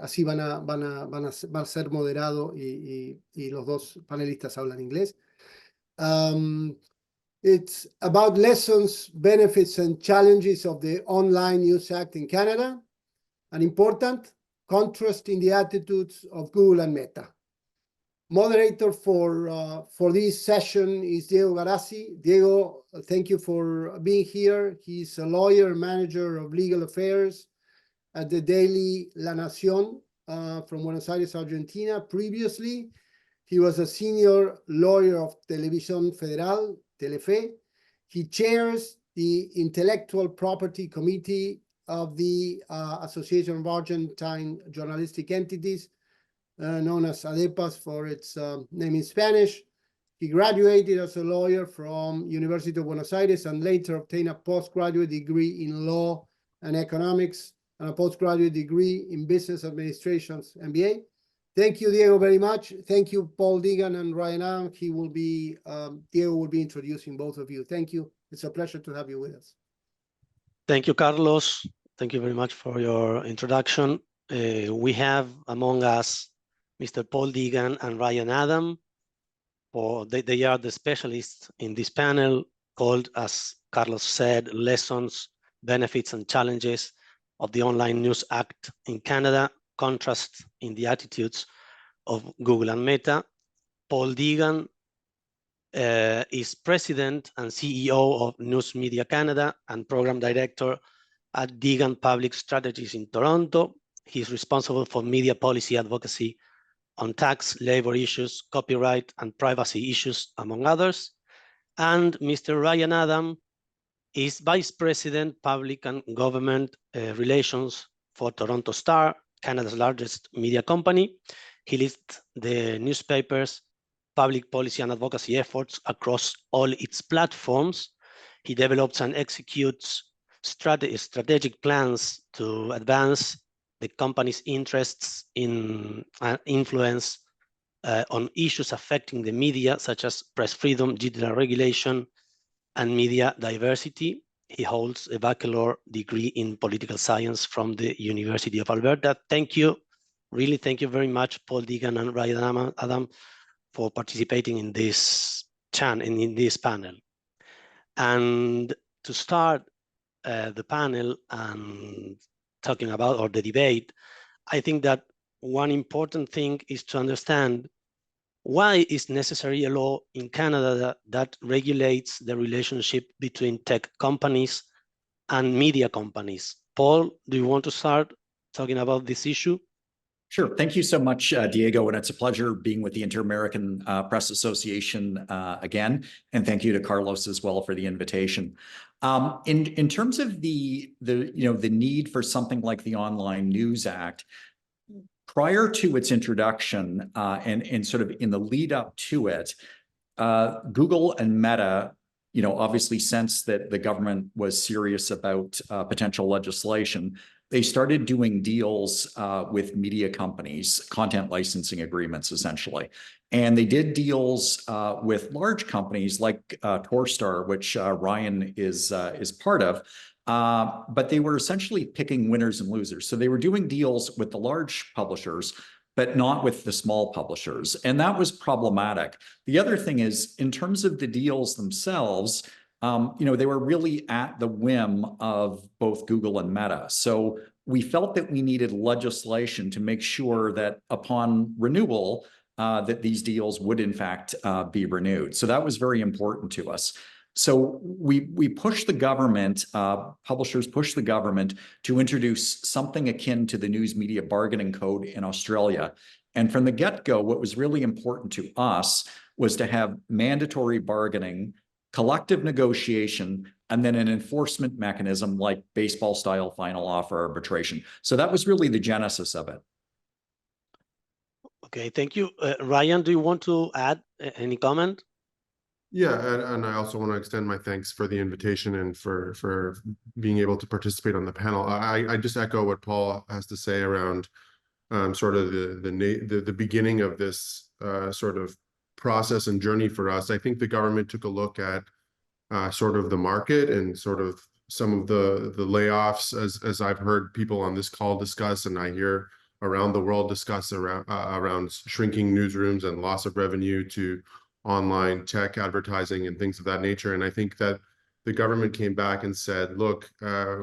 así va a ser moderado y los dos panelistas hablan inglés. It's about lessons, benefits, and challenges of the Online News Act in Canada, an important contrast in the attitudes of Google and Meta. Moderator for this session is Diego Garazzi. Diego, thank you for being here. He's a lawyer, manager of legal affairs at the daily La Nación from Buenos Aires, Argentina. Previously, he was a senior lawyer of Televisión Federal, Telefe. He chairs the Intellectual Property Committee of the Association of Argentine Journalistic Entities, known as ADEPAS for its name in Spanish. He graduated as a lawyer from University of Buenos Aires and later obtained a postgraduate degree in law and economics and a postgraduate degree in business administration's MBA. Thank you, Diego, very much. Thank you, Paul Deegan and Ryan Adam. Diego will be introducing both of you. Thank you. It's a pleasure to have you with us. Thank you, Carlos. Thank you very much for your introduction. We have among us Mr. Paul Deegan and Ryan Adam. They are the specialists in this panel called, as Carlos said, Lessons, Benefits, and Challenges of the Online News Act in Canada, Contrast in the Attitudes of Google and Meta. Paul Deegan is President and CEO of News Media Canada and Program Director at Deegan Public Strategies in Toronto. He's responsible for media policy advocacy on tax, labor issues, copyright, and privacy issues, among others. And Mr. Ryan Adam is Vice President, Public and Government Relations for Toronto Star, Canada's largest media company. He leads the newspaper's public policy and advocacy efforts across all its platforms. He develops and executes strategic plans to advance the company's interests in influence on issues affecting the media, such as press freedom, digital regulation, and media diversity. He holds a bachelor degree in political science from the University of Alberta. Thank you. Really, thank you very much, Paul Deegan and Ryan Adam, for participating in this panel. And to start the panel and talking about, or the debate, I think that one important thing is to understand why is necessary a law in Canada that regulates the relationship between tech companies and media companies. Paul, do you want to start talking about this issue? Sure. Thank you so much, Diego. And it's a pleasure being with the Inter-American Press Association again. And thank you to Carlos as well for the invitation. In terms of the need for something like the Online News Act, prior to its introduction and sort of in the lead up to it, Google and Meta, obviously sensed that the government was serious about potential legislation. They started doing deals with media companies, content licensing agreements, essentially. And they did deals with large companies like Torstar, which Ryan is part of. But they were essentially picking winners and losers. So they were doing deals with the large publishers, but not with the small publishers. And that was problematic. The other thing is, in terms of the deals themselves, they were really at the whim of both Google and Meta. So we felt that we needed legislation to make sure that upon renewal, that these deals would in fact be renewed. So that was very important to us. So we pushed the government, publishers pushed the government to introduce something akin to the News Media Bargaining Code in Australia. And from the get-go, what was really important to us was to have mandatory bargaining, collective negotiation, and then an enforcement mechanism like baseball-style final offer arbitration. So that was really the genesis of it. Okay, thank you. Ryan, do you want to add any comment? Yeah, and I also want to extend my thanks for the invitation and for being able to participate on the panel. I just echo what Paul has to say around sort of the beginning of this sort of process and journey for us. I think the government took a look at sort of the market and sort of some of the layoffs, as I've heard people on this call discuss, and I hear around the world discuss around shrinking newsrooms and loss of revenue to online tech advertising and things of that nature. And I think that the government came back and said, look,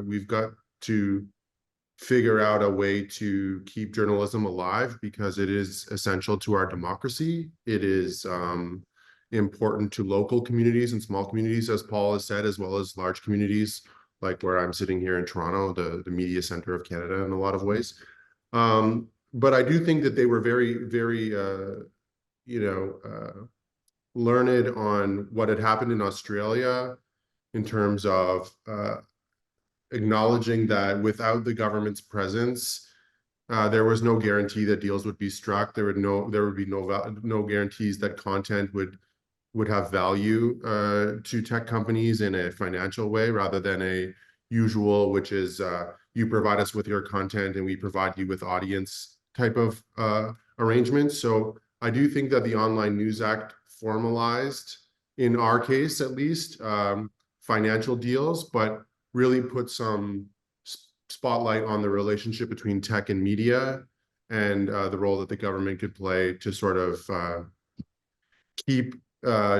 we've got to figure out a way to keep journalism alive because it is essential to our democracy. It is important to local communities and small communities, as Paul has said, as well as large communities, like where I'm sitting here in Toronto, the media center of Canada in a lot of ways. But I do think that they were very, very, learned on what had happened in Australia in terms of acknowledging that without the government's presence, there was no guarantee that deals would be struck. There would be no guarantees that content would have value to tech companies in a financial way, rather than a usual, which is you provide us with your content and we provide you with audience type of arrangement. So I do think that the Online News Act formalized, in our case at least, financial deals, but really put some spotlight on the relationship between tech and media, and the role that the government could play to sort of keep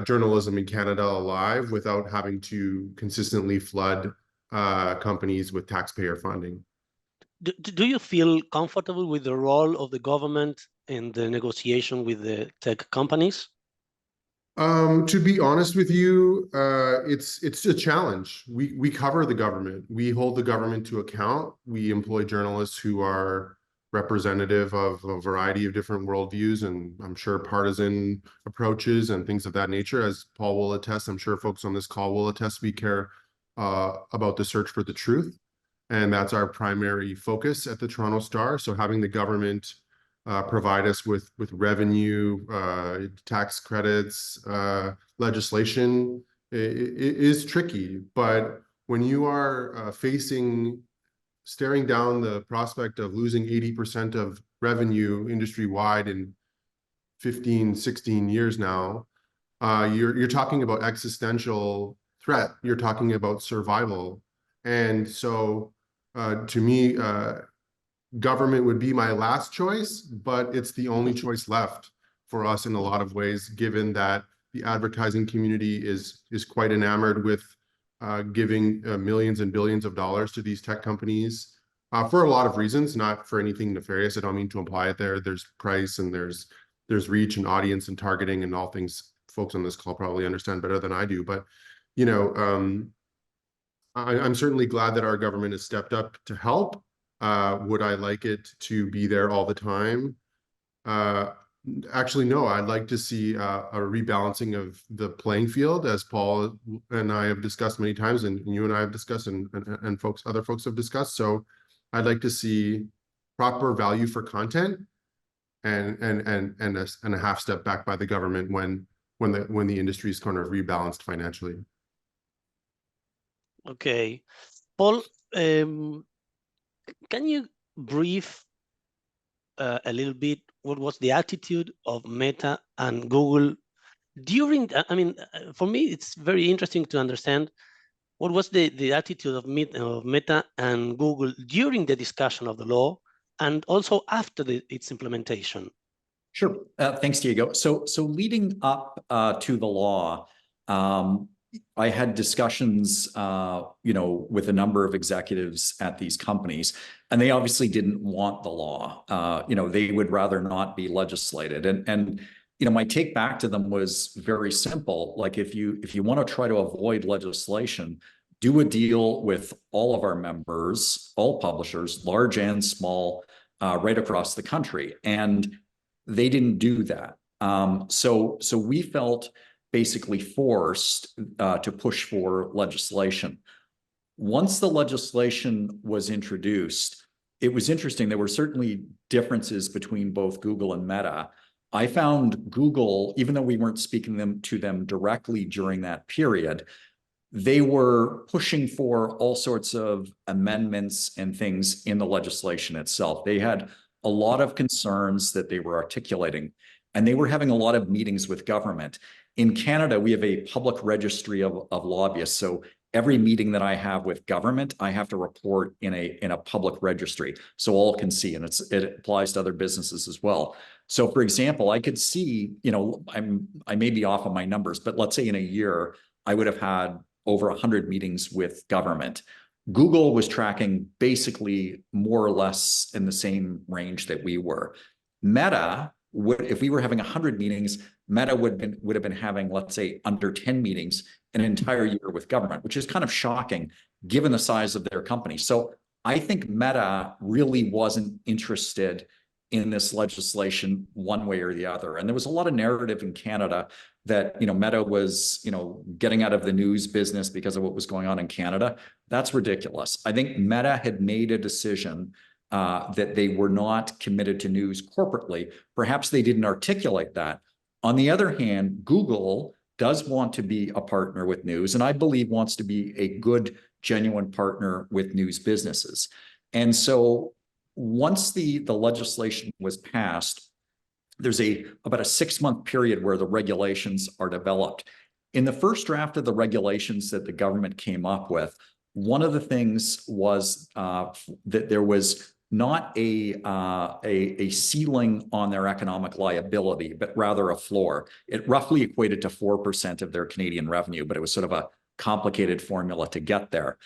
journalism in Canada alive without having to consistently flood companies with taxpayer funding. Do you feel comfortable with the role of the government in the negotiation with the tech companies? To be honest with you, it's a challenge. We cover the government. We hold the government to account. We employ journalists who are representative of a variety of different worldviews, and I'm sure partisan approaches and things of that nature. As Paul will attest, I'm sure folks on this call will attest, we care about the search for the truth. And that's our primary focus at the Toronto Star. So having the government provide us with revenue, tax credits, legislation is tricky. But when you are staring down the prospect of losing 80% of revenue industry-wide in 15, 16 years now, you're talking about existential threat. You're talking about survival. And so to me, government would be my last choice, but it's the only choice left for us in a lot of ways, given that the advertising community is quite enamored with giving millions and billions of dollars to these tech companies for a lot of reasons, not for anything nefarious. I don't mean to imply it there. There's price and there's reach and audience and targeting and all things folks on this call probably understand better than I do. But, I'm certainly glad that our government has stepped up to help. Would I like it to be there all the time? Actually, no. I'd like to see a rebalancing of the playing field, as Paul and I have discussed many times, and you and I have discussed, and other folks have discussed. So I'd like to see proper value for content, and a half step back by the government when the industry is kind of rebalanced financially. Okay, Paul, can you brief a little bit what was the attitude of Meta and Google during, for me, it's very interesting to understand what was the attitude of Meta and Google during the discussion of the law and also after its implementation? Sure. Thanks, Diego. So leading up to the law, I had discussions, with a number of executives at these companies, and they obviously didn't want the law. They would rather not be legislated. And my take back to them was very simple. Like, if you want to try to avoid legislation, do a deal with all of our members, all publishers, large and small, right across the country. And they didn't do that. So we felt basically forced to push for legislation. Once the legislation was introduced, it was interesting. There were certainly differences between both Google and Meta. I found Google, even though we weren't speaking to them directly during that period, they were pushing for all sorts of amendments and things in the legislation itself. They had a lot of concerns that they were articulating, and they were having a lot of meetings with government. In Canada, we have a public registry of lobbyists. So every meeting that I have with government, I have to report in a public registry so all can see, and it applies to other businesses as well. So for example, I could see, I may be off on my numbers, but let's say in a year, I would have had over 100 meetings with government. Google was tracking basically more or less in the same range that we were. Meta, if we were having 100 meetings, Meta would have been having, let's say, under 10 meetings an entire year with government, which is kind of shocking given the size of their company. So I think Meta really wasn't interested in this legislation one way or the other. And there was a lot of narrative in Canada that, Meta was, getting out of the news business because of what was going on in Canada. That's ridiculous. I think Meta had made a decision that they were not committed to news corporately. Perhaps they didn't articulate that. On the other hand, Google does want to be a partner with news, and I believe wants to be a good, genuine partner with news businesses. And so once the legislation was passed, there's about a 6-month period where the regulations are developed. In the first draft of the regulations that the government came up with, one of the things was that there was not a ceiling on their economic liability, but rather a floor. It roughly equated to 4% of their Canadian revenue, but it was sort of a complicated formula to get there.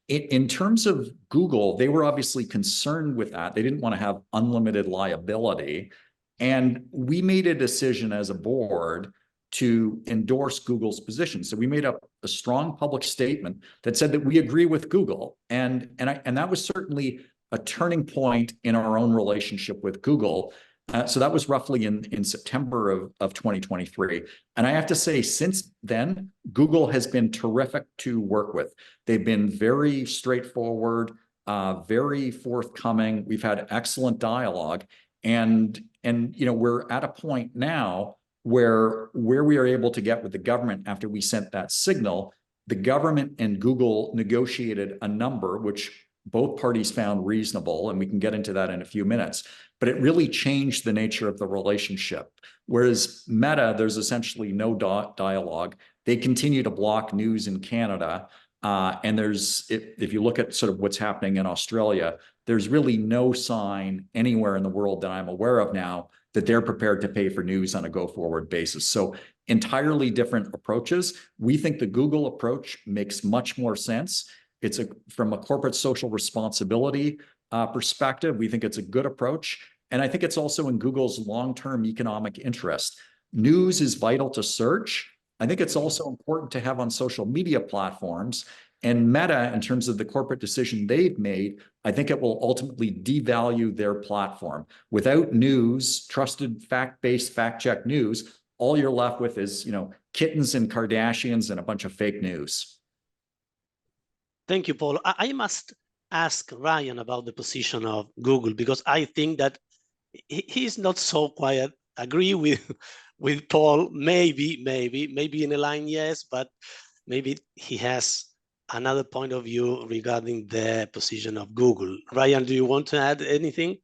In terms of Google, they were obviously concerned with that. They didn't want to have unlimited liability. And we made a decision as a board to endorse Google's position. So we made up a strong public statement that said that we agree with Google. And that was certainly a turning point in our own relationship with Google. So that was roughly in September of 2023. And I have to say, since then, Google has been terrific to work with. They've been very straightforward, very forthcoming. We've had excellent dialogue. And we're at a point now where we are able to get with the government after we sent that signal. The government and Google negotiated a number which both parties found reasonable, and we can get into that in a few minutes, but it really changed the nature of the relationship. Whereas Meta, there's essentially no dialogue. They continue to block news in Canada. And if you look at sort of what's happening in Australia, there's really no sign anywhere in the world that I'm aware of now that they're prepared to pay for news on a go-forward basis. So entirely different approaches. We think the Google approach makes much more sense. It's from a corporate social responsibility perspective, we think it's a good approach. And I think it's also in Google's long-term economic interest. News is vital to search. I think it's also important to have on social media platforms. And Meta, in terms of the corporate decision they've made, I think it will ultimately devalue their platform. Without news, trusted fact-based, fact-check news, all you're left with is, kittens and Kardashians and a bunch of fake news. Thank you, Paul. I must ask Ryan about the position of Google, because I think that he's not so quiet. Agree with Paul, maybe in a line, yes, but maybe he has another point of view regarding the position of Google. Ryan, do you want to add anything?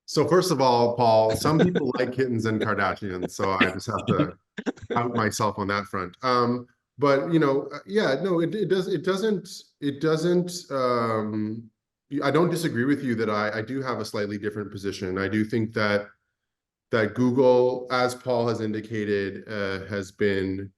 So first of all, Paul, some people like kittens and Kardashians, so I just have to out myself on that front. But yeah, no, it doesn't. I don't disagree with you that I do have a slightly different position. I do think that Google, as Paul has indicated, has been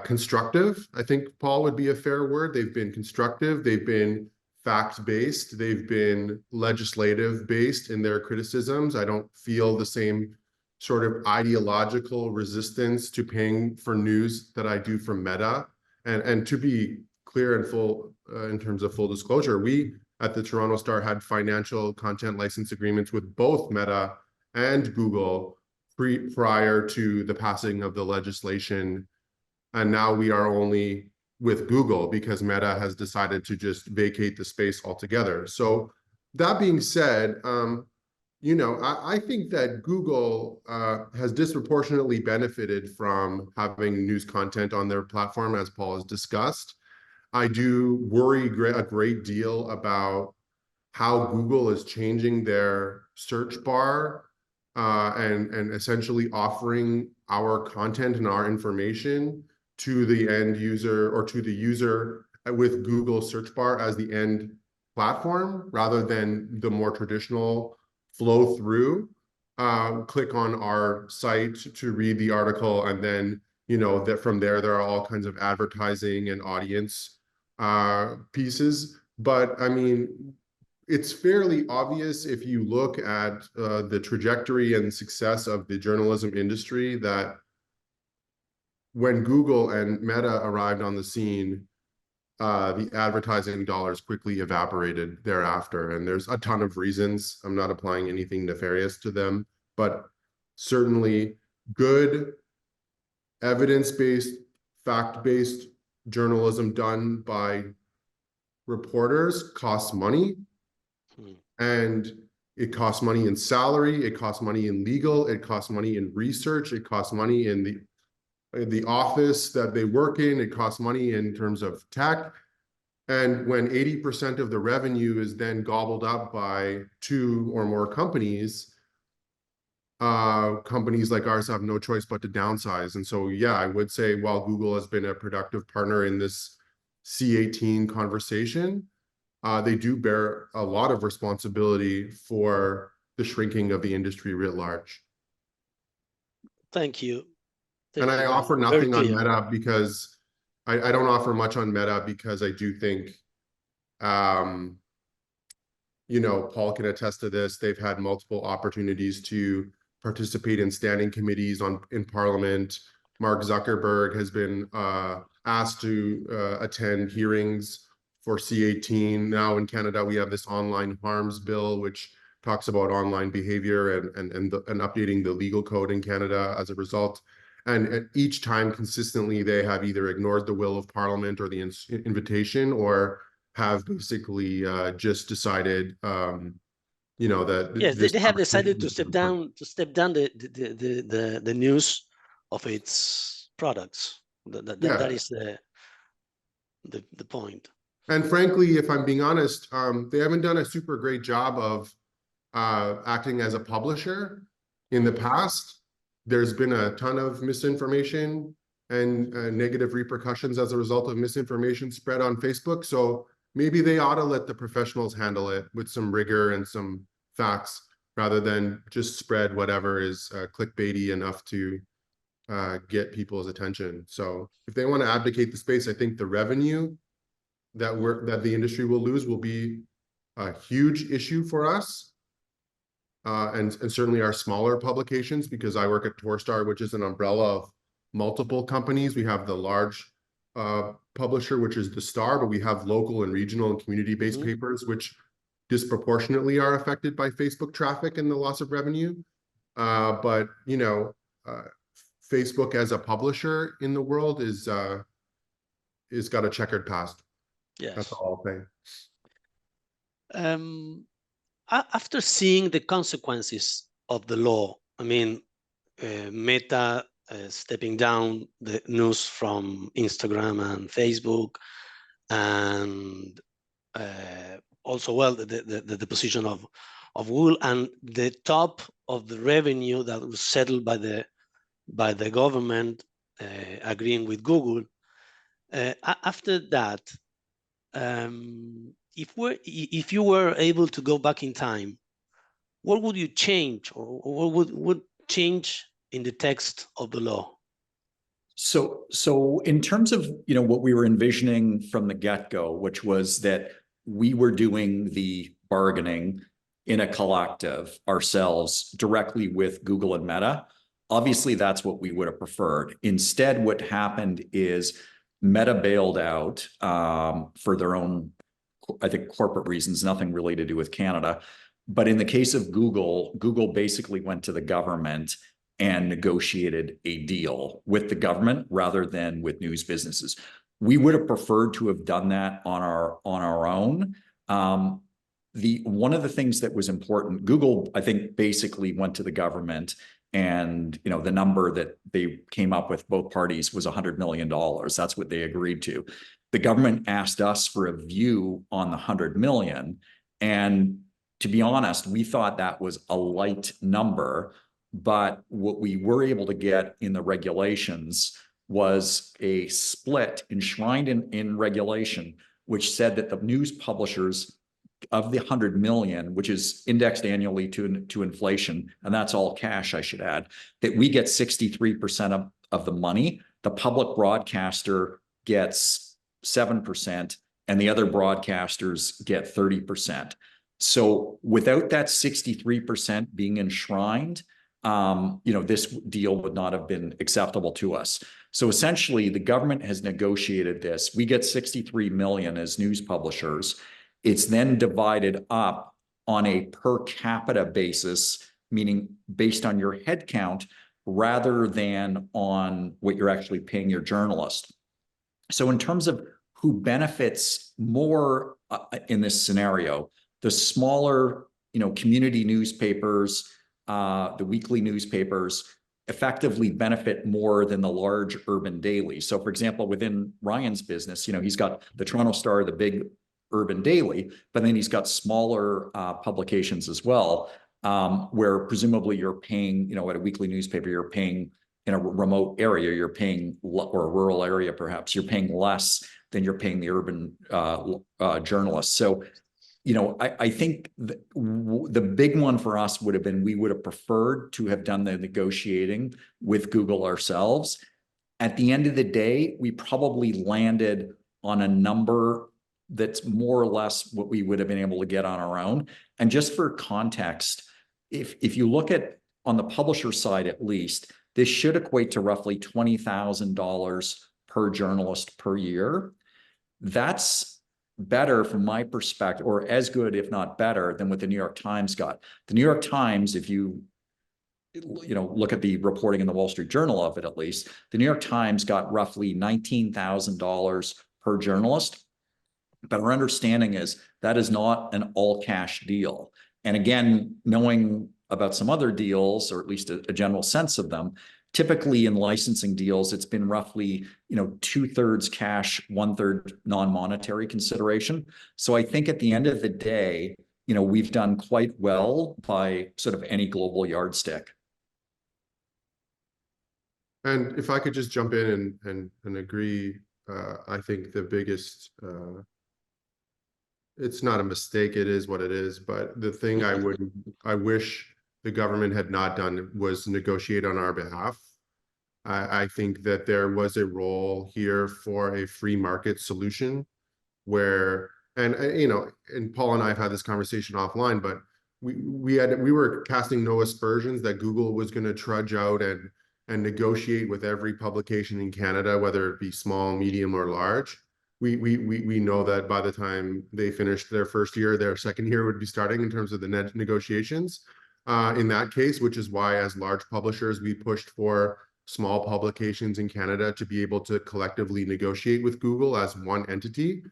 constructive. I think, Paul, would be a fair word. They've been constructive. They've been fact-based. They've been legislative-based in their criticisms. I don't feel the same sort of ideological resistance to paying for news that I do from Meta. And to be clear and full in terms of full disclosure, we at the Toronto Star had financial content license agreements with both Meta and Google prior to the passing of the legislation. And now we are only with Google because Meta has decided to just vacate the space altogether. So that being said, I think that Google has disproportionately benefited from having news content on their platform, as Paul has discussed. I do worry a great deal about how Google is changing their search bar and essentially offering our content and our information to the end user or to the user with Google search bar as the end platform, rather than the more traditional flow through. Click on our site to read the article, and then, that from there are all kinds of advertising and audience pieces. But I mean, it's fairly obvious if you look at the trajectory and success of the journalism industry that when Google and Meta arrived on the scene, the advertising dollars quickly evaporated thereafter. And there's a ton of reasons. I'm not applying anything nefarious to them, but certainly good evidence-based, fact-based journalism done by reporters costs money. And it costs money in salary, it costs money in legal, it costs money in research, it costs money in the office that they work in, it costs money in terms of tech. And when 80% of the revenue is then gobbled up by 2 or more companies, companies like ours have no choice but to downsize. And so, yeah, I would say while Google has been a productive partner in this C18 conversation, they do bear a lot of responsibility for the shrinking of the industry writ large. Thank you. And I offer nothing on Meta because I don't offer much on Meta because I do think, Paul can attest to this. They've had multiple opportunities to participate in standing committees in Parliament. Mark Zuckerberg has been asked to attend hearings for C18. Now in Canada, we have this online harms bill, which talks about online behavior and updating the legal code in Canada as a result. And each time consistently, they have either ignored the will of Parliament or the invitation, or have basically just decided, that yes, they have decided to step down the news of its products. That is the point. And frankly, if I'm being honest, they haven't done a super great job of acting as a publisher in the past. There's been a ton of misinformation and negative repercussions as a result of misinformation spread on Facebook. So maybe they ought to let the professionals handle it with some rigor and some facts, rather than just spread whatever is clickbaity enough to get people's attention. So if they want to abdicate the space, I think the revenue that the industry will lose will be a huge issue for us. And certainly our smaller publications, because I work at Torstar, which is an umbrella of multiple companies. We have the large publisher, which is the Star, but we have local and regional and community-based papers, which disproportionately are affected by Facebook traffic and the loss of revenue. But Facebook as a publisher in the world is got a checkered past. Yes, that's all I'll say. After seeing the consequences of the law, I mean, Meta stepping down the news from Instagram and Facebook, and also, well, the position of Google, and the top of the revenue that was settled by the government agreeing with Google. After that, if you were able to go back in time, what would you change, or what would change in the text of the law? So in terms of what we were envisioning from the get-go, which was that we were doing the bargaining in a collective ourselves directly with Google and Meta, obviously that's what we would have preferred. Instead, what happened is Meta bailed out for their own, I think, corporate reasons, nothing really to do with Canada. But in the case of Google, Google basically went to the government and negotiated a deal with the government rather than with news businesses. We would have preferred to have done that on our own. One of the things that was important, Google, I think, basically went to the government, and the number that they came up with, both parties, was $100 million. That's what they agreed to. The government asked us for a view on the 100 million. And to be honest, we thought that was a light number, but what we were able to get in the regulations was a split enshrined in regulation, which said that the news publishers of the 100 million, which is indexed annually to inflation, and that's all cash, I should add, that we get 63% of the money. The public broadcaster gets 7%, and the other broadcasters get 30%. So without that 63% being enshrined, this deal would not have been acceptable to us. So essentially, the government has negotiated this. We get 63 million as news publishers. It's then divided up on a per capita basis, meaning based on your head count, rather than on what you're actually paying your journalist. So in terms of who benefits more in this scenario, the smaller, community newspapers, the weekly newspapers effectively benefit more than the large urban dailies. So for example, within Ryan's business, he's got the Toronto Star, the big urban daily, but then he's got smaller publications as well, where presumably you're paying, at a weekly newspaper, you're paying in a remote area, you're paying, or a rural area perhaps, you're paying less than you're paying the urban journalists. So, I think the big one for us would have been, we would have preferred to have done the negotiating with Google ourselves. At the end of the day, we probably landed on a number that's more or less what we would have been able to get on our own. And just for context, if you look at, on the publisher side at least, this should equate to roughly $20,000 per journalist per year. That's better from my perspective, or as good, if not better, than what the New York Times got. The New York Times, if you look at the reporting in the Wall Street Journal of it, at least, the New York Times got roughly $19,000 per journalist. But our understanding is that is not an all cash deal. And again, knowing about some other deals, or at least a general sense of them, typically in licensing deals, it's been roughly, 2/3 cash, 1/3 non-monetary consideration. So I think at the end of the day, we've done quite well by sort of any global yardstick. And if I could just jump in and agree, I think the biggest, it's not a mistake, it is what it is, but the thing I wish the government had not done was negotiate on our behalf. I think that there was a role here for a free market solution where, and Paul and I have had this conversation offline, but we were casting no aspersions that Google was going to trudge out and negotiate with every publication in Canada, whether it be small, medium, or large. We know that by the time they finished their first year, their second year would be starting in terms of the net negotiations. In that case, which is why as large publishers, we pushed for small publications in Canada to be able to collectively negotiate with Google as one entity.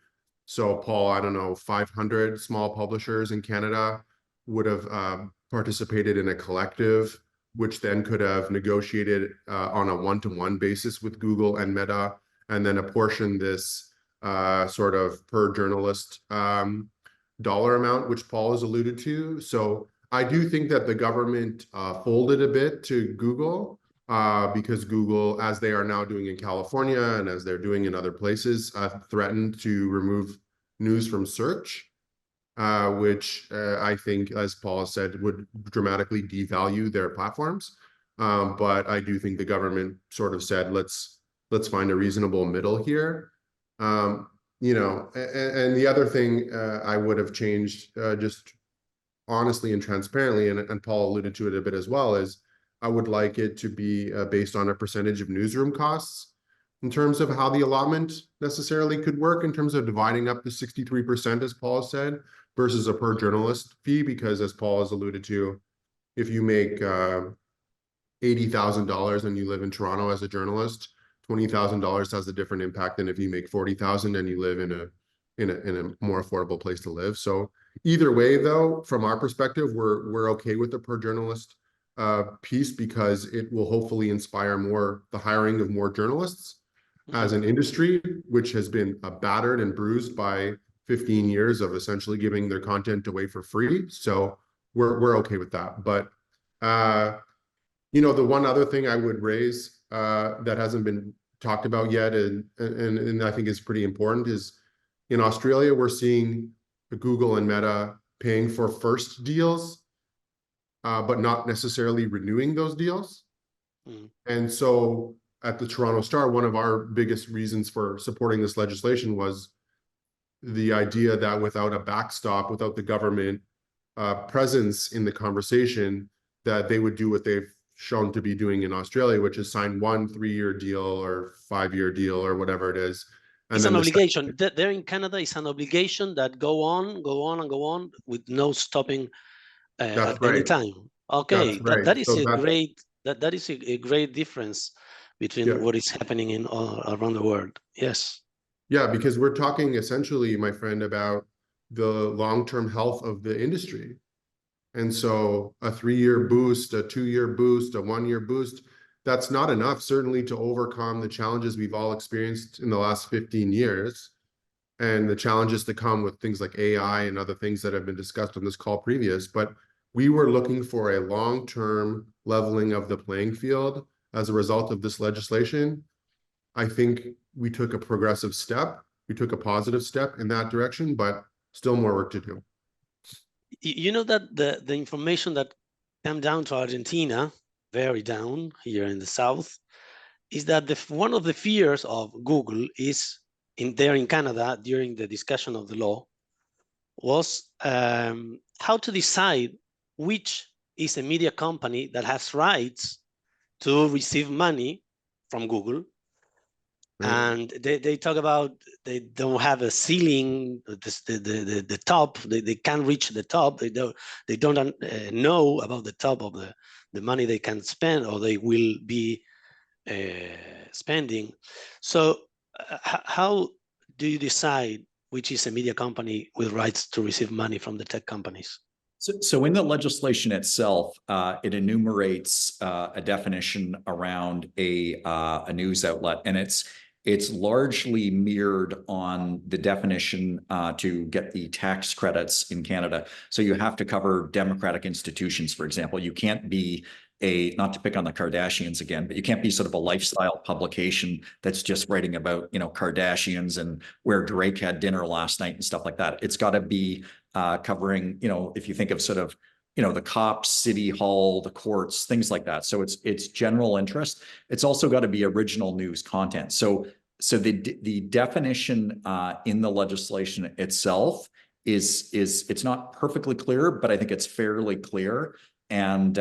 So Paul, I don't know, 500 small publishers in Canada would have participated in a collective, which then could have negotiated on a one-to-one basis with Google and Meta, and then apportion this sort of per journalist dollar amount, which Paul has alluded to. So I do think that the government folded a bit to Google because Google, as they are now doing in California and as they're doing in other places, threatened to remove news from search, which I think, as Paul said, would dramatically devalue their platforms. But I do think the government sort of said, let's find a reasonable middle here. And the other thing I would have changed just honestly and transparently, and Paul alluded to it a bit as well, is I would like it to be based on a percentage of newsroom costs in terms of how the allotment necessarily could work in terms of dividing up the 63%, as Paul said, versus a per journalist fee, because as Paul has alluded to, if you make $80,000 and you live in Toronto as a journalist, $20,000 has a different impact than if you make $40,000 and you live in a more affordable place to live. So either way, though, from our perspective, we're okay with the per journalist piece, because it will hopefully inspire the hiring of more journalists as an industry, which has been battered and bruised by 15 years of essentially giving their content away for free. So we're okay with that. But the one other thing I would raise that hasn't been talked about yet, and I think is pretty important, is in Australia, we're seeing Google and Meta paying for first deals, but not necessarily renewing those deals. And so at the Toronto Star, one of our biggest reasons for supporting this legislation was the idea that without a backstop, without the government presence in the conversation, that they would do what they've shown to be doing in Australia, which is sign 1 3-year deal or 5-year deal or whatever it is. And it's an obligation. There in Canada, it's an obligation that go on and go on with no stopping at any time. Okay, right. that is So a great that is a great difference between what is happening in around the world. Yes. Yeah, because we're talking essentially, my friend, about the long-term health of the industry. And so a 3-year boost, a 2-year boost, a 1-year boost, that's not enough, certainly, to overcome the challenges we've all experienced in the last 15 years and the challenges to come with things like AI and other things that have been discussed on this call previous. But we were looking for a long-term leveling of the playing field as a result of this legislation. I think we took a progressive step. We took a positive step in that direction, but still more work to do. You know that the information that came down to Argentina, very down here in the south, is that one of the fears of Google is in Canada during the discussion of the law was how to decide which is a media company that has rights to receive money from Google. And they talk about they don't have a ceiling, the top, they can't reach the top. They don't know about the top of the money they can spend or they will be spending. So how do you decide which is a media company with rights to receive money from the tech companies? So in the legislation itself, it enumerates a definition around a news outlet, and it's largely mirrored on the definition to get the tax credits in Canada. So you have to cover democratic institutions, for example. You can't be not to pick on the Kardashians again, but you can't be sort of a lifestyle publication that's just writing about, Kardashians and where Drake had dinner last night and stuff like that. It's got to be covering, if you think of sort of, the cops, city hall, the courts, things like that. So it's general interest. It's also got to be original news content. So the definition in the legislation itself is it's not perfectly clear, but I think it's fairly clear. And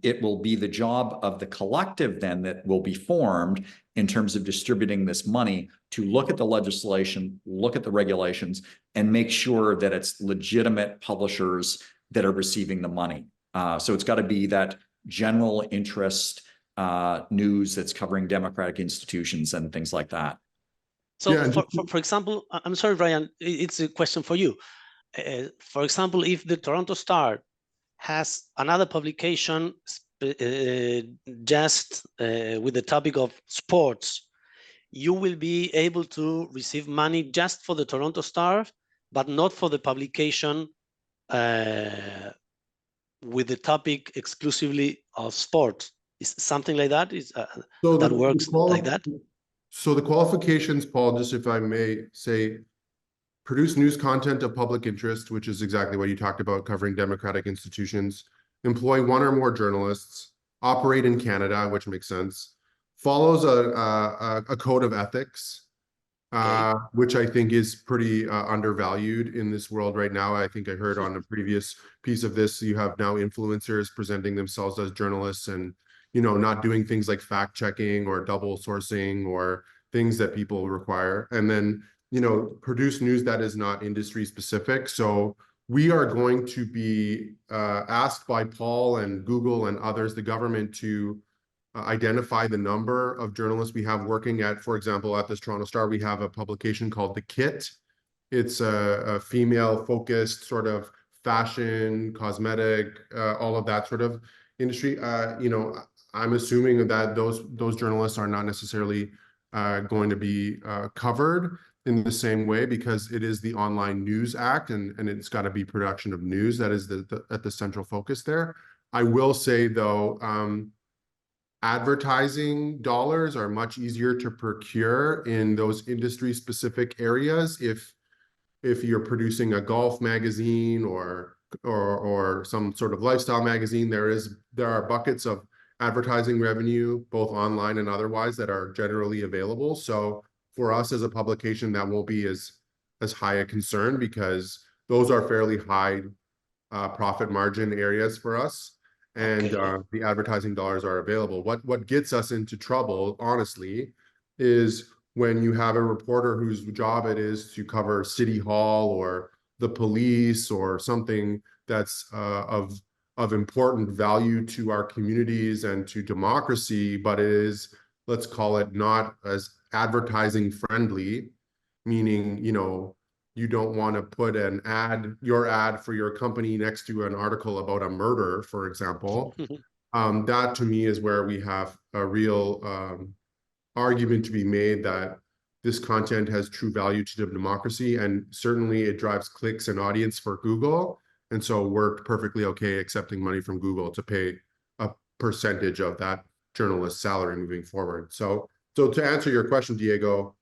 it will be the job of the collective then that will be formed in terms of distributing this money to look at the legislation, look at the regulations, and make sure that it's legitimate publishers that are receiving the money. So it's got to be that general interest news that's covering democratic institutions and things like that. So for example, I'm sorry, Ryan, it's a question for you. For example, if the Toronto Star has another publication just with the topic of sports, you will be able to receive money just for the Toronto Star, but not for the publication with the topic exclusively of sport. Is something like that? That works like that? So the qualifications, Paul, just if I may say, produce news content of public interest, which is exactly what you talked about, covering democratic institutions, employ 1 or more journalists, operate in Canada, which makes sense, follows a code of ethics, which I think is pretty undervalued in this world right now. I think I heard on a previous piece of this, you have now influencers presenting themselves as journalists and, not doing things like fact checking or double sourcing or things that people require. And then, produce news that is not industry specific. So we are going to be asked by Paul and Google and others, the government, to identify the number of journalists we have working at, for example, at this Toronto Star, we have a publication called The Kit. It's a female-focused sort of fashion, cosmetic, all of that sort of industry. I'm assuming that those journalists are not necessarily going to be covered in the same way because it is the Online News Act and it's got to be production of news that is at the central focus there. I will say though, advertising dollars are much easier to procure in those industry specific areas. If you're producing a golf magazine or some sort of lifestyle magazine, there are buckets of advertising revenue, both online and otherwise, that are generally available. So for us as a publication, that won't be as high a concern, because those are fairly high profit margin areas for us. And the advertising dollars are available. What gets us into trouble, honestly, is when you have a reporter whose job it is to cover City Hall or the police or something that's of important value to our communities and to democracy, but it is, let's call it, not as advertising friendly, meaning, you don't want to put your ad for your company next to an article about a murder, for example. That to me is where we have a real argument to be made that this content has true value to the democracy, and certainly it drives clicks and audience for Google. And so we're perfectly okay accepting money from Google to pay a percentage of that journalist's salary moving forward. So to answer your question, Diego,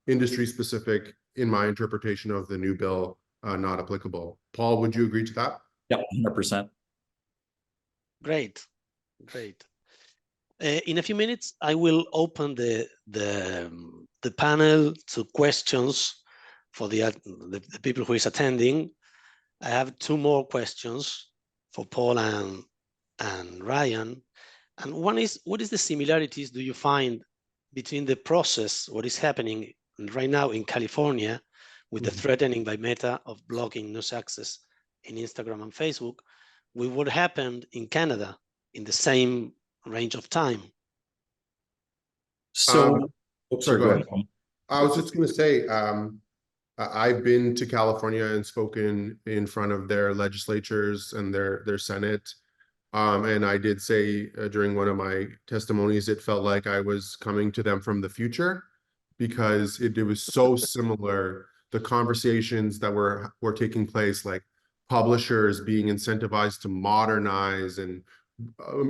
industry specific, in my interpretation of the new bill, not applicable. Paul, would you agree to that? Yeah, 100%. Great. In a few minutes, I will open the panel to questions for the people who is attending. I have two more questions for Paul and Ryan. And one is, what is the similarities do you find between the process, what is happening right now in California with the threatening by Meta of blocking news access in Instagram and Facebook, with what happened in Canada in the same range of time? So, sorry, go ahead. I was just going to say, I've been to California and spoken in front of their legislatures and their Senate. And I did say during one of my testimonies, it felt like I was coming to them from the future, because it was so similar. The conversations that were taking place, like publishers being incentivized to modernize and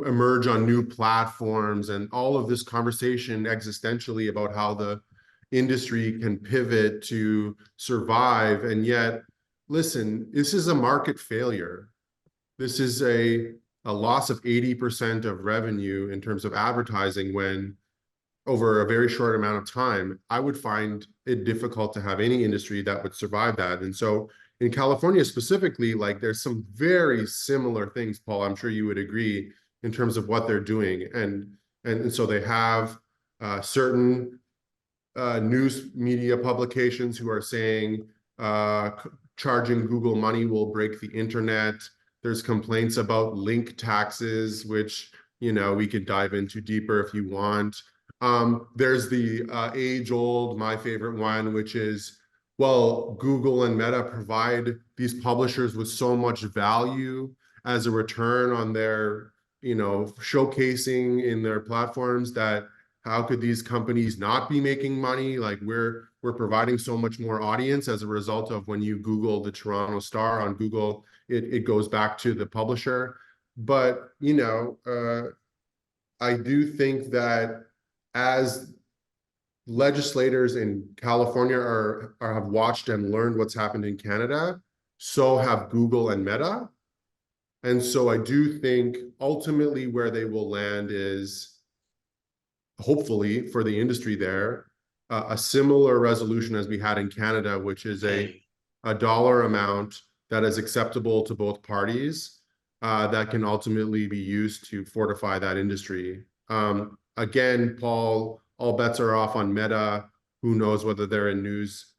emerge on new platforms, and all of this conversation existentially about how the industry can pivot to survive. And yet, listen, this is a market failure. This is a loss of 80% of revenue in terms of advertising, when over a very short amount of time, I would find it difficult to have any industry that would survive that. And so in California specifically, like, there's some very similar things, Paul, I'm sure you would agree, in terms of what they're doing. And so they have certain news media publications who are saying charging Google money will break the internet. There's complaints about link taxes, which, we could dive into deeper if you want. There's the age-old, my favorite one, which is, well, Google and Meta provide these publishers with so much value as a return on their, showcasing in their platforms, that how could these companies not be making money? Like, we're providing so much more audience as a result of, when you Google the Toronto Star on Google, it goes back to the publisher. But, I do think that as legislators in California have watched and learned what's happened in Canada, so have Google and Meta. And so I do think ultimately where they will land is, hopefully for the industry there, a similar resolution as we had in Canada, which is a dollar amount that is acceptable to both parties, that can ultimately be used to fortify that industry. Again, Paul, all bets are off on Meta. Who knows whether they're in news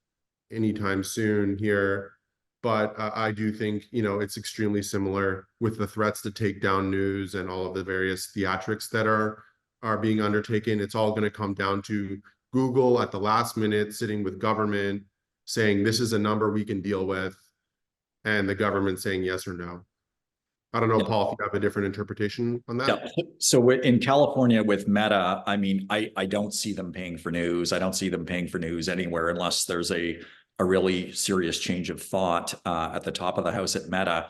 anytime soon here. But I do think, it's extremely similar with the threats to take down news and all of the various theatrics that are being undertaken. It's all going to come down to Google at the last minute sitting with government saying, this is a number we can deal with, and the government saying yes or no. I don't know, Paul, if you have a different interpretation on that. Yeah. So in California with Meta, I mean, I don't see them paying for news. I don't see them paying for news anywhere unless there's a really serious change of thought at the top of the house at Meta.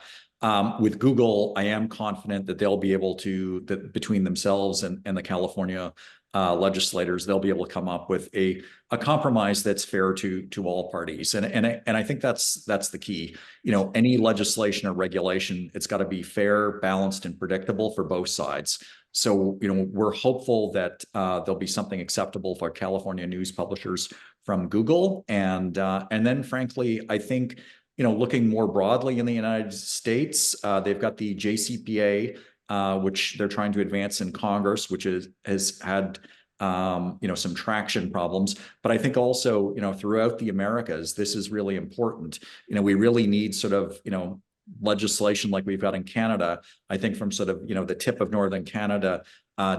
With Google, I am confident that they'll be able to, that between themselves and the California legislators, they'll be able to come up with a compromise that's fair to all parties. And I think that's the key. You know, any legislation or regulation, it's got to be fair, balanced, and predictable for both sides. So, you know, we're hopeful that there'll be something acceptable for California news publishers from Google. And then, frankly, I think, you know, looking more broadly in the United States, they've got the JCPA, which they're trying to advance in Congress, which has had, you know, some traction problems. But I think also, you know, throughout the Americas, this is really important. You know, we really need sort of, you know, legislation like we've got in Canada, I think from sort of, you know, the tip of northern Canada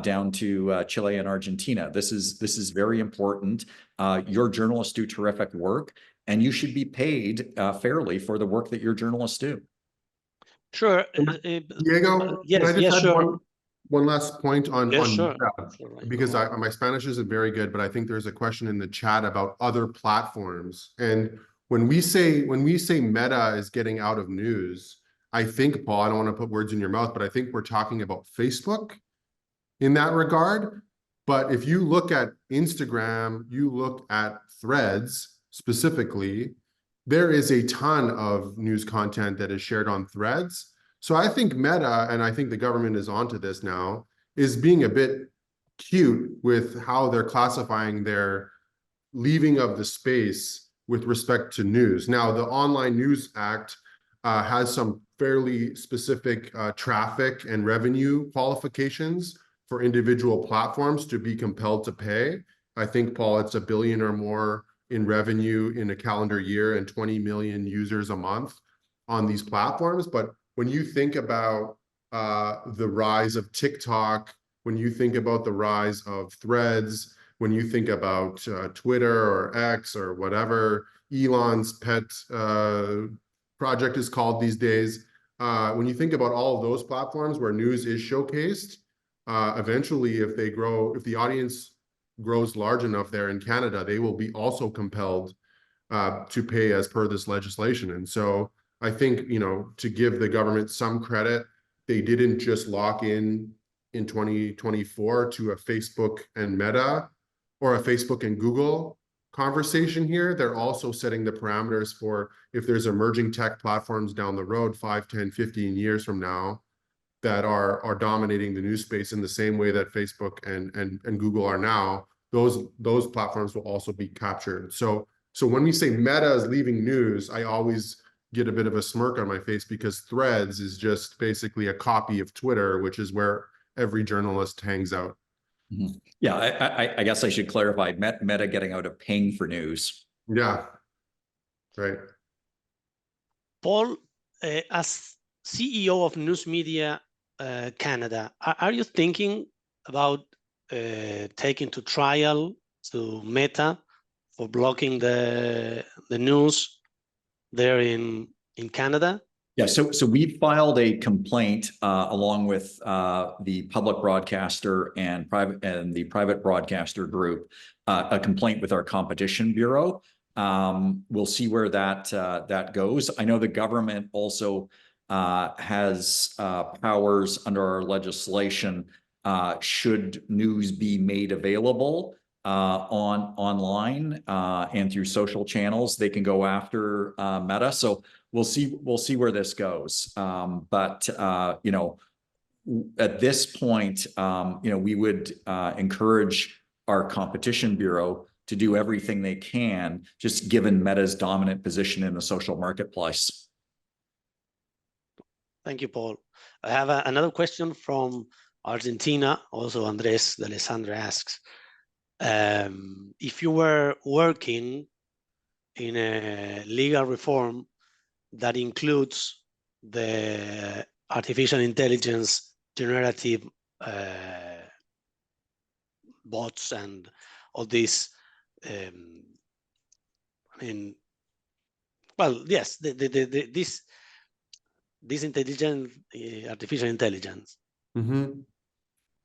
down to Chile and Argentina. This is very important. Your journalists do terrific work, and you should be paid fairly for the work that your journalists do. Sure. Diego, yes, can I just yes, add sure. one last point on Sure. Meta? Sure, right. Because my Spanish isn't very good, but I think there's a question in the chat about other platforms. And when we say Meta is getting out of news, I think, Paul, I don't want to put words in your mouth, but I think we're talking about Facebook in that regard. But if you look at Instagram, you look at Threads specifically, there is a ton of news content that is shared on Threads. So I think Meta, and I think the government is onto this now, is being a bit cute with how they're classifying their leaving of the space with respect to news. Now, the Online News Act has some fairly specific traffic and revenue qualifications for individual platforms to be compelled to pay. I think, Paul, it's $1 billion or more in revenue in a calendar year and 20 million users a month on these platforms. But when you think about the rise of TikTok, when you think about the rise of Threads, when you think about Twitter or X or whatever Elon's pet project is called these days, when you think about all of those platforms where news is showcased, eventually, if the audience grows large enough there in Canada, they will be also compelled to pay as per this legislation. And so I think, you know, to give the government some credit, they didn't just lock in 2024 to a Facebook and Meta or a Facebook and Google conversation here. They're also setting the parameters for if there's emerging tech platforms down the road, 5, 10, 15 years from now, that are dominating the news space in the same way that Facebook and Google are now, those platforms will also be captured. So when we say Meta is leaving news, I always get a bit of a smirk on my face because Threads is just basically a copy of Twitter, which is where every journalist hangs out. Mm-hmm. Yeah, I guess I should clarify, Meta getting out of paying for news. Yeah, right. Paul, as CEO of News Media Canada, are you thinking about taking to trial to Meta for blocking the news there in Canada? Yeah, so we filed a complaint along with the public broadcaster and the private broadcaster group, a complaint with our Competition Bureau. We'll see where that goes. I know the government also has powers under our legislation should news be made available online and through social channels. They can go after Meta. So we'll see where this goes. But you know, at this point, you know, we would encourage our Competition Bureau to do everything they can, just given Meta's dominant position in the social marketplace. Thank you, Paul. I have another question from Argentina. Also, Andres de Alessandro asks, if you were working in a legal reform that includes the artificial intelligence generative bots and all this, I mean, well, yes, this intelligent artificial intelligence. Mm-hmm.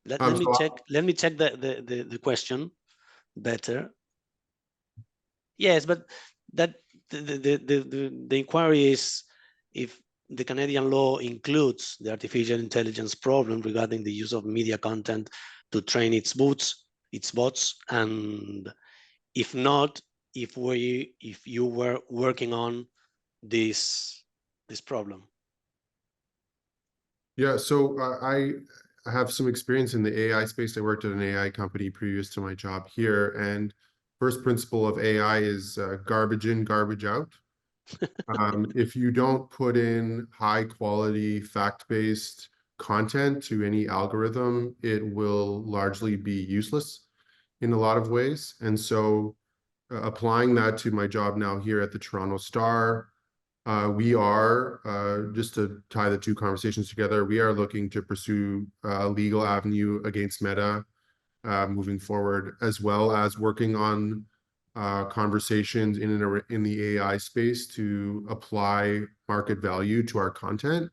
Let me check the question better. Yes, but that the inquiry is if the Canadian law includes the artificial intelligence problem regarding the use of media content to train its bots, and if not, if you were working on this problem. Yeah, so I have some experience in the AI space. I worked at an AI company previous to my job here, and first principle of AI is garbage in, garbage out. If you don't put in high quality, fact-based content to any algorithm, it will largely be useless in a lot of ways. And so applying that to my job now here at the Toronto Star, we are, just to tie the two conversations together, we are looking to pursue a legal avenue against Meta moving forward, as well as working on conversations in the AI space to apply market value to our content,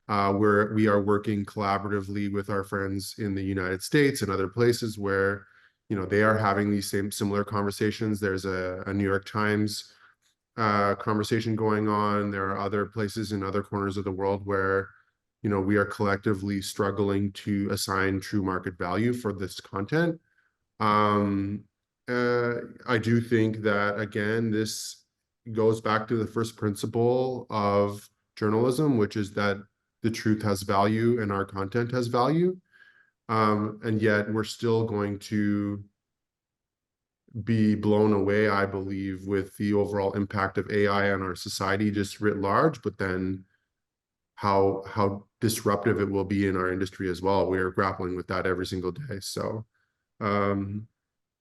where we are working collaboratively with our friends in the United States and other places where, you know, they are having these similar conversations. There's a New York Times conversation going on. There are other places in other corners of the world where, you know, we are collectively struggling to assign true market value for this content. I do think that, again, this goes back to the first principle of journalism, which is that the truth has value and our content has value. And yet we're still going to be blown away, I believe, with the overall impact of AI on our society just writ large, but then how disruptive it will be in our industry as well. We are grappling with that every single day. So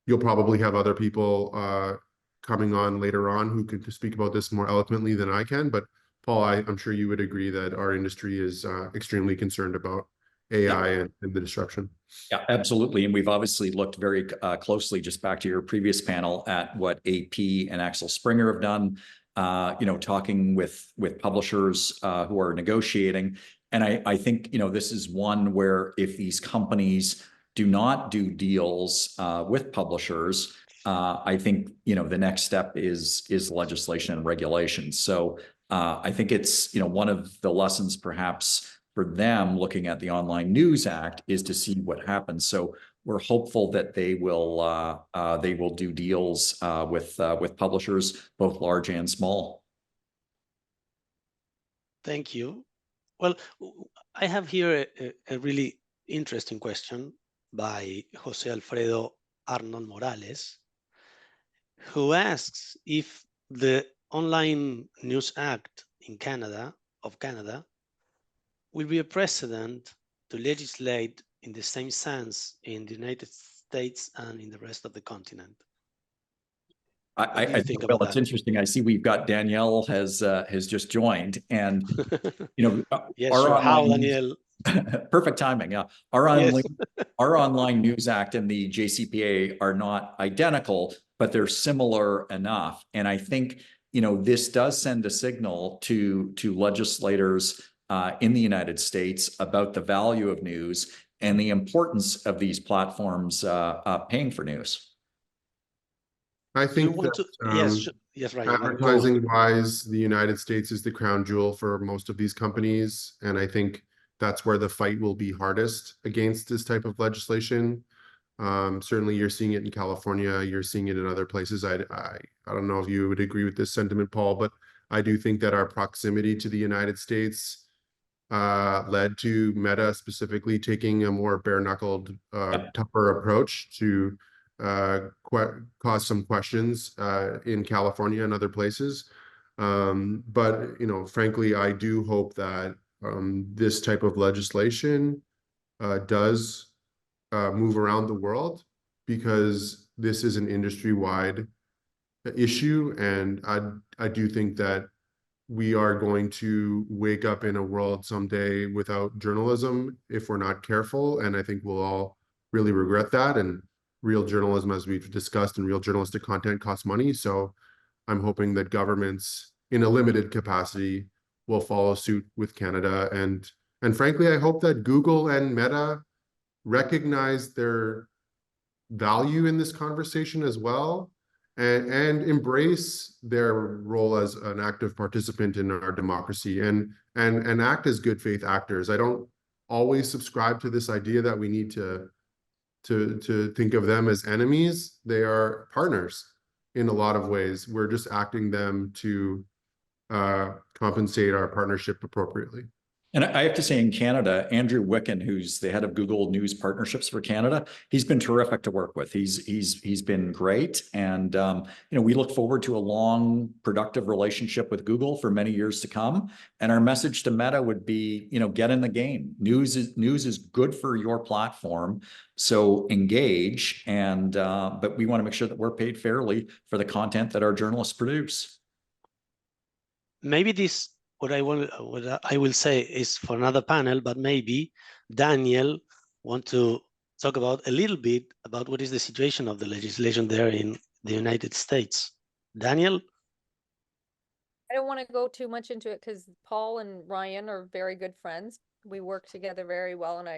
you'll probably have other people coming on later on who can speak about this more eloquently than I can. But Paul, I'm sure you would agree that our industry is extremely concerned about AI and the disruption. Yeah, absolutely. And we've obviously looked very closely, just back to your previous panel, at what AP and Axel Springer have done, you know, talking with publishers who are negotiating. And I think, you know, this is one where if these companies do not do deals with publishers, I think, you know, the next step is legislation and regulation. So I think it's, you know, one of the lessons perhaps for them looking at the Online News Act is to see what happens. So we're hopeful that they will do deals with publishers, both large and small. Thank you. Well, I have here a really interesting question by Jose Alfredo Arnold Morales, who asks if the Online News Act in Canada will be a precedent to legislate in the same sense in the United States and in the rest of the continent. I think well, it's interesting. I see we've got Danielle has just joined, and you know, yes, sure. How, Danielle? Perfect timing. Yeah, our Online News Act and the JCPA are not identical, but they're similar enough. And I think, you know, this does send a signal to legislators in the United States about the value of news and the importance of these platforms paying for news. I think that, yes, Ryan. Advertising-wise, the United States is the crown jewel for most of these companies, and I think that's where the fight will be hardest against this type of legislation. Certainly, you're seeing it in California. You're seeing it in other places. I don't know if you would agree with this sentiment, Paul, but I do think that our proximity to the United States led to Meta specifically taking a more bare-knuckled, tougher approach to cause some questions in California and other places. But, you know, frankly, I do hope that this type of legislation does move around the world, because this is an industry-wide issue. And I do think that we are going to wake up in a world someday without journalism if we're not careful. And I think we'll all really regret that. And real journalism, as we've discussed, and real journalistic content costs money. So I'm hoping that governments in a limited capacity will follow suit with Canada. And frankly, I hope that Google and Meta recognize their value in this conversation as well, and embrace their role as an active participant in our democracy and act as good faith actors. I don't always subscribe to this idea that we need to think of them as enemies. They are partners in a lot of ways. We're just acting them to compensate our partnership appropriately. And I have to say, in Canada, Andrew Wicken, who's the head of Google News Partnerships for Canada, he's been terrific to work with. He's been great, and we look forward to a long, productive relationship with Google for many years to come. And our message to Meta would be, get in the game. News is good for your platform, so engage. And but we want to make sure that we're paid fairly for the content that our journalists produce. Maybe this. What I will say is for another panel, but maybe Daniel want to talk about a little bit about what is the situation of the legislation there in the United States. Daniel? I don't want to go too much into it because Paul and Ryan are very good friends. We work together very well, and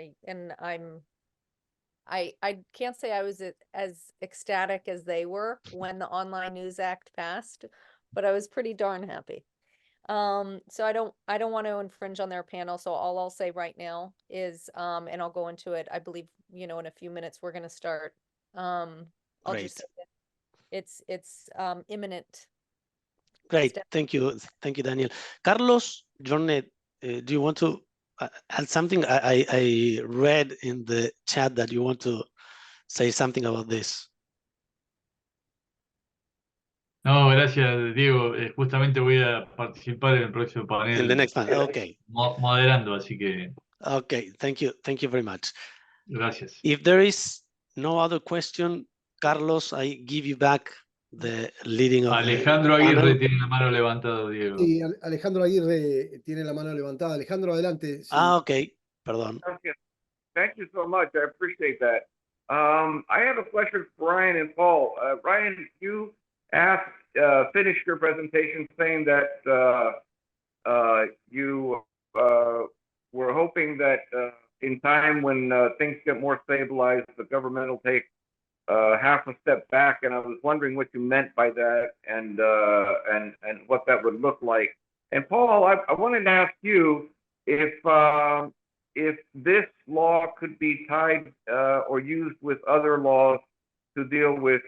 I can't say I was as ecstatic as they were when the Online News Act passed, but I was pretty darn happy. So I don't want to infringe on their panel. So all I'll say right now is, and I'll go into it, I believe, in a few minutes we're going to start. I'll just say that it's imminent. Great. Thank you. Thank you, Daniel. Carlos Jornet, do you want to add something? I read in the chat that you want to say something about this. No, gracias, Diego. Justamente voy a participar en el próximo panel. In the next panel, okay. Moderando, así que. Okay, thank you very much. Gracias. If there is no other question, Carlos, I give you back the leading of Alejandro the Aguirre panel. tiene la mano levantada, Diego. Sí, Alejandro Aguirre tiene la mano levantada. Alejandro, adelante. Sí. Okay, perdón. Okay. Thank you so much. I appreciate that. I have a question for Ryan and Paul. Ryan, you finished your presentation saying that you were hoping that in time when things get more stabilized, the government will take half a step back, and I was wondering what you meant by that and what that would look like. And Paul, I wanted to ask you if this law could be tied or used with other laws to deal with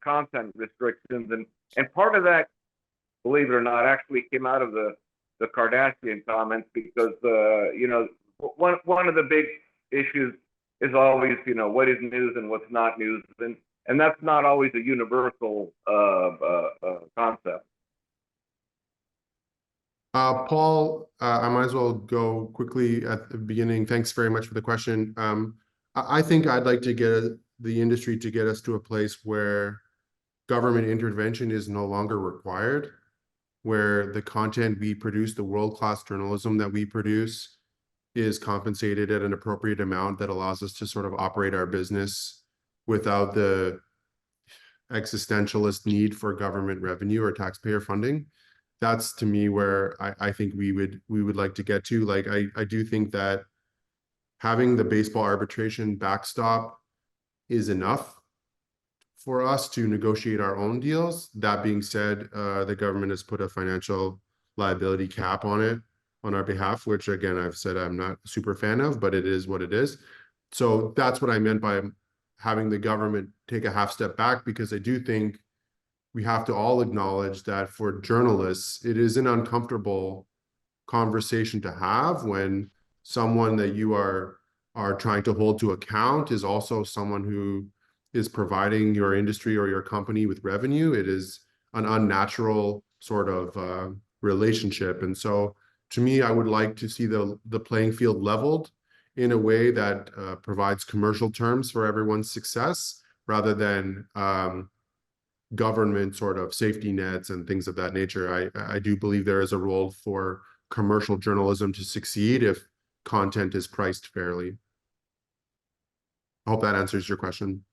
content restrictions, and part of that, believe it or not, actually came out of the Kardashian comments, because one of the big issues is always what is news and what's not news, and that's not always a universal concept. Paul, I might as well go quickly at the beginning. Thanks very much for the question. I think I'd like to get the industry to get us to a place where government intervention is no longer required, where the content we produce, the world-class journalism that we produce, is compensated at an appropriate amount that allows us to sort of operate our business without the existentialist need for government revenue or taxpayer funding. That's, to me, where I think we would like to get to. Like, I do think that having the baseball arbitration backstop is enough for us to negotiate our own deals. That being said, the government has put a financial liability cap on it on our behalf, which, again, I've said I'm not a super fan of, but it is what it is. So that's what I meant by having the government take a half step back, because I do think we have to all acknowledge that for journalists, it is an uncomfortable conversation to have when someone that you are trying to hold to account is also someone who is providing your industry or your company with revenue. It is an unnatural sort of relationship. And so to me, I would like to see the playing field leveled in a way that provides commercial terms for everyone's success, rather than government sort of safety nets and things of that nature. I do believe there is a role for commercial journalism to succeed if content is priced fairly. I hope that answers your question.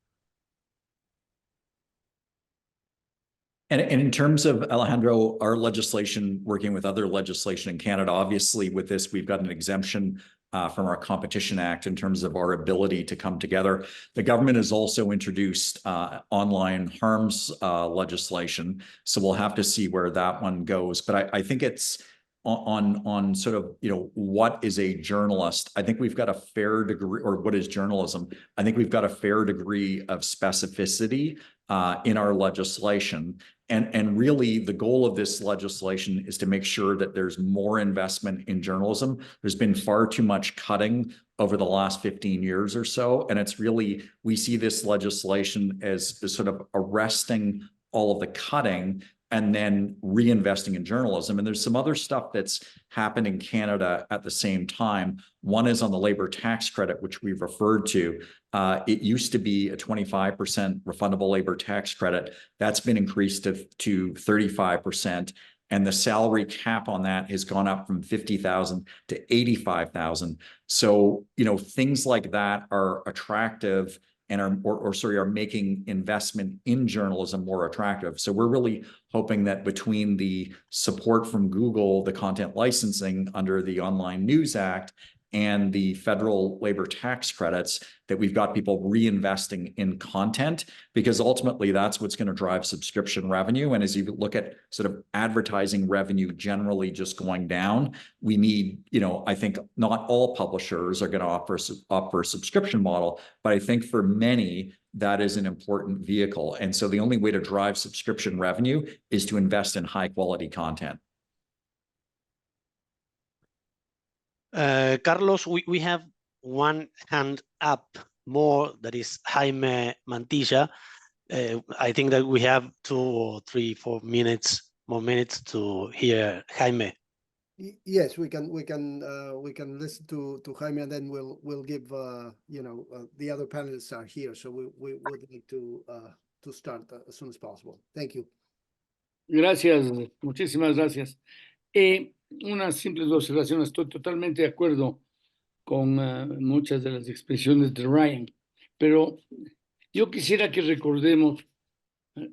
And in terms of, Alejandro, our legislation working with other legislation in Canada, obviously with this, we've got an exemption from our Competition Act in terms of our ability to come together. The government has also introduced online harms legislation, so we'll have to see where that one goes. But I think it's on sort of, what is a journalist? I think we've got a fair degree, or what is journalism? I think we've got a fair degree of specificity in our legislation. And really, the goal of this legislation is to make sure that there's more investment in journalism. There's been far too much cutting over the last 15 years or so. And it's really, we see this legislation as sort of arresting all of the cutting and then reinvesting in journalism. And there's some other stuff that's happened in Canada at the same time. One is on the labor tax credit, which we've referred to. It used to be a 25% refundable labor tax credit. That's been increased to 35%. And the salary cap on that has gone up from 50,000 to 85,000. So, things like that are attractive and are making investment in journalism more attractive. So we're really hoping that between the support from Google, the content licensing under the Online News Act, and the federal labor tax credits, that we've got people reinvesting in content, because ultimately that's what's going to drive subscription revenue. And as you look at sort of advertising revenue generally just going down, we need, I think not all publishers are going to offer a subscription model, but I think for many, that is an important vehicle. And so the only way to drive subscription revenue is to invest in high quality content. Carlos, we have one hand up more, that is Jaime Mantilla. I think that we have 2 or 3, 4 more minutes to hear Jaime. Yes, we can listen to Jaime, and then we'll give the other panelists are here, so we would like to start as soon as possible. Thank you. Gracias, muchísimas gracias. Unas simples observaciones. Estoy totalmente de acuerdo con muchas de las expresiones de Ryan, pero yo quisiera que recordemos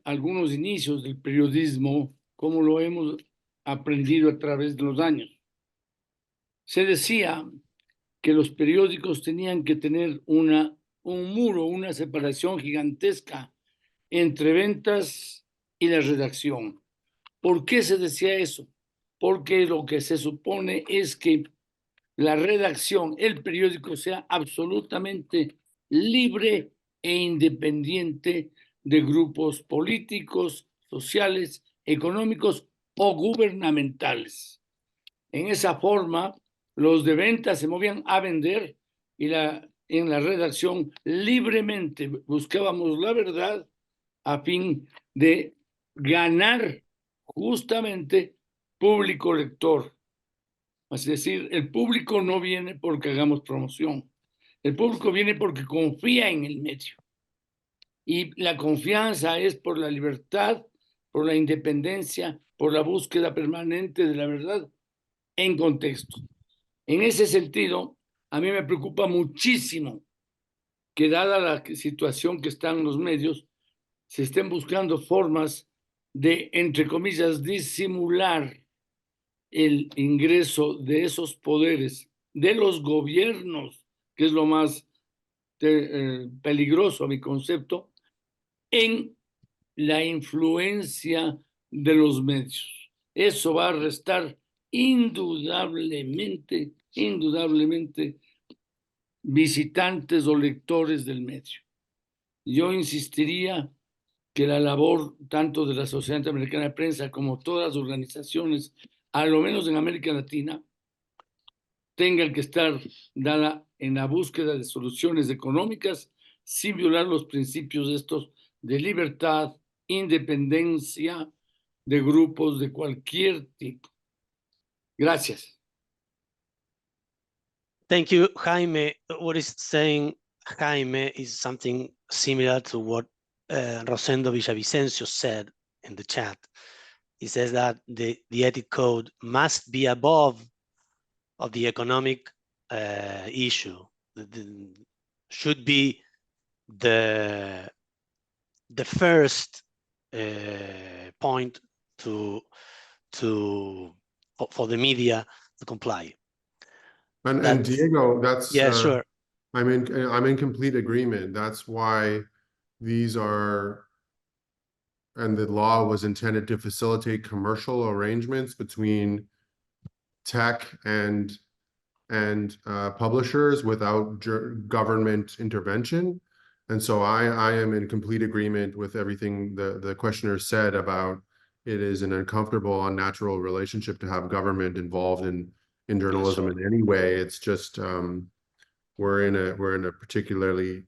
algunos inicios del periodismo, cómo lo hemos aprendido a través de los años. Se decía que los periódicos tenían que tener un muro, una separación gigantesca entre ventas y la redacción. ¿Por qué se decía eso? Porque lo que se supone es que la redacción, el periódico, sea absolutamente libre e independiente de grupos políticos, sociales, económicos o gubernamentales. En esa forma, los de venta se movían a vender y en la redacción libremente buscábamos la verdad a fin de ganar justamente público lector. Es decir, el público no viene porque hagamos promoción. El público viene porque confía en el medio. Y la confianza es por la libertad, por la independencia, por la búsqueda permanente de la verdad en contexto. En ese sentido, a mí me preocupa muchísimo que, dada la situación que están los medios, se estén buscando formas de, entre comillas, disimular el ingreso de esos poderes de los gobiernos, que es lo más peligroso a mi concepto, en la influencia de los medios. Eso va a restar indudablemente visitantes o lectores del medio. Yo insistiría que la labor tanto de la Sociedad Interamericana de Prensa como todas las organizaciones, a lo menos en América Latina, tengan que estar dada en la búsqueda de soluciones económicas sin violar los principios estos de libertad, independencia de grupos de cualquier tipo. Gracias. Thank you, Jaime. What is saying Jaime is something similar to what Rosendo Villavicencio said in the chat. He says that the ethic code must be above of the economic issue. Should be the first point for the media to comply. And That's- Diego, that's Yeah, sure. I'm in complete agreement. That's why these are, and the law was intended to facilitate commercial arrangements between tech and publishers without government intervention. And so I am in complete agreement with everything the questioner said about it is an uncomfortable, unnatural relationship to have government involved in journalism Sure. in any way. It's just we're in a particularly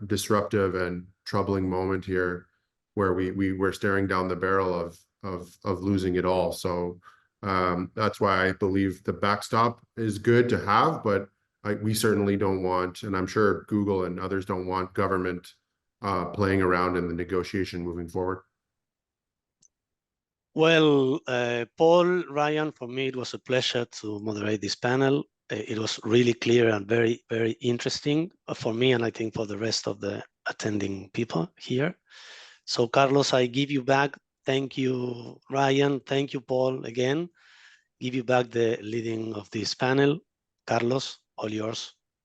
disruptive and troubling moment here, where we're staring down the barrel of losing it all. So that's why I believe the backstop is good to have, but we certainly don't want, and I'm sure Google and others don't want government playing around in the negotiation moving forward. Well, Paul, Ryan, for me, it was a pleasure to moderate this panel. It was really clear and very, very interesting for me, and I think for the rest of the attending people here. So, Carlos, I give you back. Thank you, Ryan. Thank you, Paul, again. Give you back the leading of this panel. Carlos, all yours.